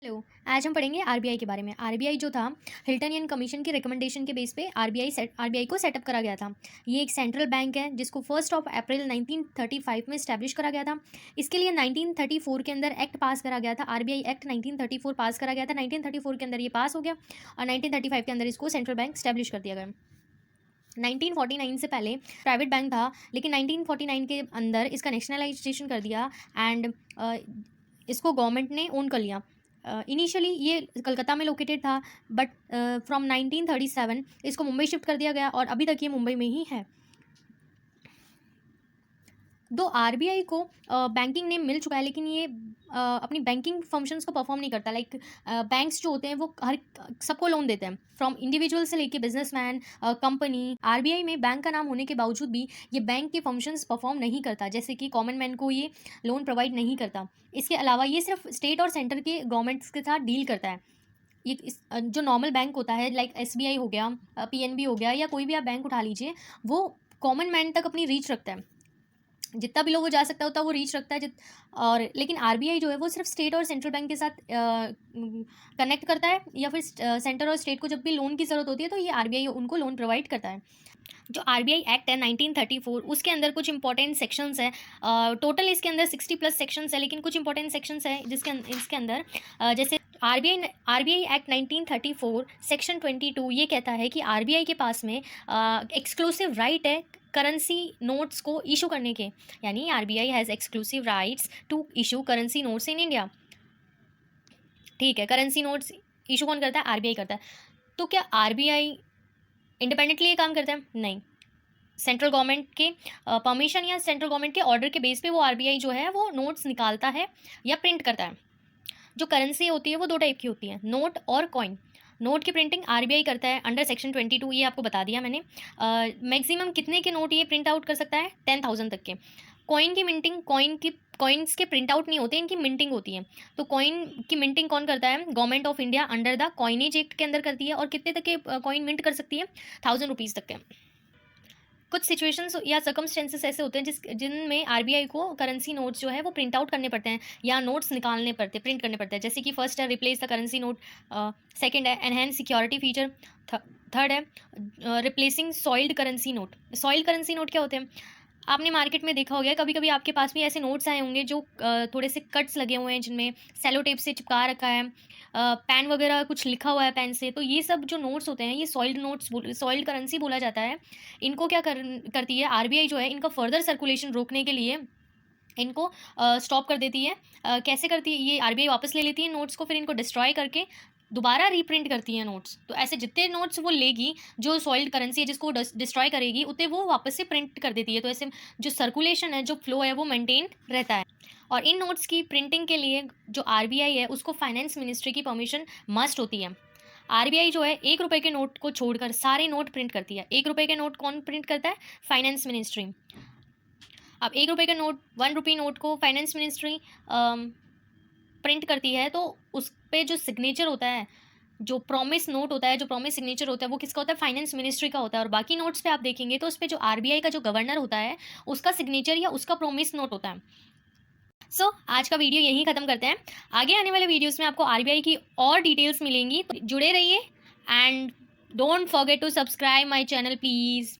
Hello. आज हम पढ़ेंगे आरबीआई के बारे में। आरबीआई जो था, हिल्टन एंड कमीशन की रिकमेंडेशन के बेस पे आरबीआई को सेटअप करा गया था। ये एक सेंट्रल बैंक है जिसको 1 अप्रैल 1935 में इस्टेब्लिश करा गया था। इसके लिए 1934 के अंदर एक्ट पास करा गया था। आरबीआई एक्ट 1934 पास करा गया था। 1934 के अंदर ये पास हो गया और 1935 के अंदर इसको सेंट्रल बैंक इस्टेब्लिश कर दिया गया। 1949 से पहले प्राइवेट बैंक था, लेकिन 1949 के अंदर इसका नेशनलाइजेशन कर दिया एंड इसको गवर्नमेंट ने ओन कर लिया। इनिशियली ये कलकत्ता में लोकेटेड था, बट फ्रॉम 1937 इसको मुंबई शिफ्ट कर दिया गया और अभी तक ये मुंबई में ही है। दो आरबीआई को बैंकिंग नेम मिल चुका है, लेकिन ये अपनी बैंकिंग फंक्शंस को परफॉर्म नहीं करता। लाइक बैंक्स जो होते हैं वो हर सबको लोन देते हैं, फ्रॉम इंडिविजुअल से लेके बिजनेसमैन, कंपनी। आरबीआई में बैंक का नाम होने के बावजूद भी ये बैंक के फंक्शंस परफॉर्म नहीं करता, जैसे कि कॉमन मैन को ये लोन प्रोवाइड नहीं करता। इसके अलावा ये सिर्फ स्टेट और सेंटर के गवर्नमेंट्स के साथ डील करता है। जो नॉर्मल बैंक होता है, लाइक एसबीआई हो गया, पीएनबी हो गया, या कोई भी आप बैंक उठा लीजिए, वो कॉमन मैन तक अपनी रीच रखता है। जितना भी लोग वो जा सकता है उतना वो रीच रखता है। और लेकिन आरबीआई जो है वो सिर्फ स्टेट और सेंट्रल बैंक के साथ कनेक्ट करता है, या फिर सेंटर और स्टेट को जब भी लोन की ज़रूरत होती है तो ये आरबीआई उनको लोन प्रोवाइड करता है। जो आरबीआई एक्ट है 1934, उसके अंदर कुछ इंपॉर्टेंट सेक्शंस है। टोटल इसके अंदर 60+ सेक्शंस है, लेकिन कुछ इंपॉर्टेंट सेक्शंस है इसके अंदर जैसे आरबीआई एक्ट 1934 सेक्शन 22 ये कहता है कि आरबीआई के पास में एक्सक्लूसिव राइट है करेंसी नोट्स को इशू करने के, यानी RBI has exclusive rights to issue currency notes in India. ठीक है, करेंसी नोट्स इशू कौन करता है? आरबीआई करता है। तो क्या आरबीआई इंडिपेंडेंटली ये काम करता है? नहीं। सेंट्रल गवर्नमेंट के परमिशन या सेंट्रल गवर्नमेंट के ऑर्डर के बेस पे वो आरबीआई जो है वो नोट्स निकालता है या प्रिंट करता है। जो करेंसी होती है वो दो टाइप की होती है, नोट और कॉइन। नोट की प्रिंटिंग आरबीआई करता है अंडर सेक्शन 22, ये आपको बता दिया मैंने। मैक्सिमम कितने के नोट ये प्रिंट आउट कर सकता है? 10,000 तक के। कॉइन की मिंटिंग, कॉइन्स के प्रिंट आउट नहीं होते, इनकी मिंटिंग होती है। तो कॉइन की मिंटिंग कौन करता है? Government of India under the coinage act के अंदर करती है। और कितने तक के कॉइन मिंट कर सकती है? 1000 रुपीज़ तक के। कुछ सिचुएशंस या सर्कमस्टेंसेस ऐसे होते हैं जिनमें आरबीआई को करेंसी नोट्स जो है वो प्रिंट आउट करने पड़ते हैं या नोट्स निकालने पड़ते हैं, प्रिंट करने पड़ते हैं। जैसे कि फर्स्ट है replace the currency note, second है एनहेंस सिक्योरिटी फीचर, थर्ड है replacing soiled currency note. Soiled currency note क्या होते हैं? आपने मार्केट में देखा होगा, कभी कभी आपके पास भी ऐसे नोट्स आए होंगे जो थोड़े से कट्स लगे हुए हैं, जिनमें सेलो टेप से चिपका रखा है, पेन वगैरह कुछ लिखा हुआ है पेन से। तो ये सब जो नोट्स होते हैं ये सॉइल्ड नोट्स, सॉइल्ड करेंसी बोला जाता है। इनको क्या करती है आरबीआई जो है, इनका फर्दर सर्कुलेशन रोकने के लिए इनको स्टॉप कर देती है। कैसे करती है ये? आरबीआई वापस ले लेती है नोट्स को, फिर इनको डिस्ट्रॉय करके दोबारा रीप्रिंट करती है नोट्स। तो ऐसे जितने नोट्स वो लेगी, जो सॉइल्ड करेंसी है जिसको डिस्ट्रॉय करेगी, उतने वो वापस से प्रिंट कर देती है। तो ऐसे जो सर्कुलेशन है, जो फ्लो है, वो मेंटेन रहता है। और इन नोट्स की प्रिंटिंग के लिए जो आरबीआई है उसको फाइनेंस मिनिस्ट्री की परमिशन मस्ट होती है। आरबीआई जो है 1 रुपये के नोट को छोड़कर सारे नोट प्रिंट करती है। 1 रुपये के नोट कौन प्रिंट करता है? Finance ministry. अब 1 रुपये का नोट, 1 रुपी नोट को फाइनेंस मिनिस्ट्री प्रिंट करती है, तो उस पर जो सिग्नेचर होता है, जो प्रॉमिस नोट होता है, जो प्रॉमिस सिग्नेचर होता है, वो किसका होता है? फाइनेंस मिनिस्ट्री का होता है। और बाकी नोट्स पे आप देखेंगे तो उस पर जो आरबीआई का जो गवर्नर होता है उसका सिग्नेचर या उसका प्रॉमिस नोट होता है। आज का वीडियो यहीं ख़त्म करते हैं। आगे आने वाले वीडियोस में आपको आरबीआई की और डिटेल्स मिलेंगी, तो जुड़े रहिए and don't forget to subscribe my channel please.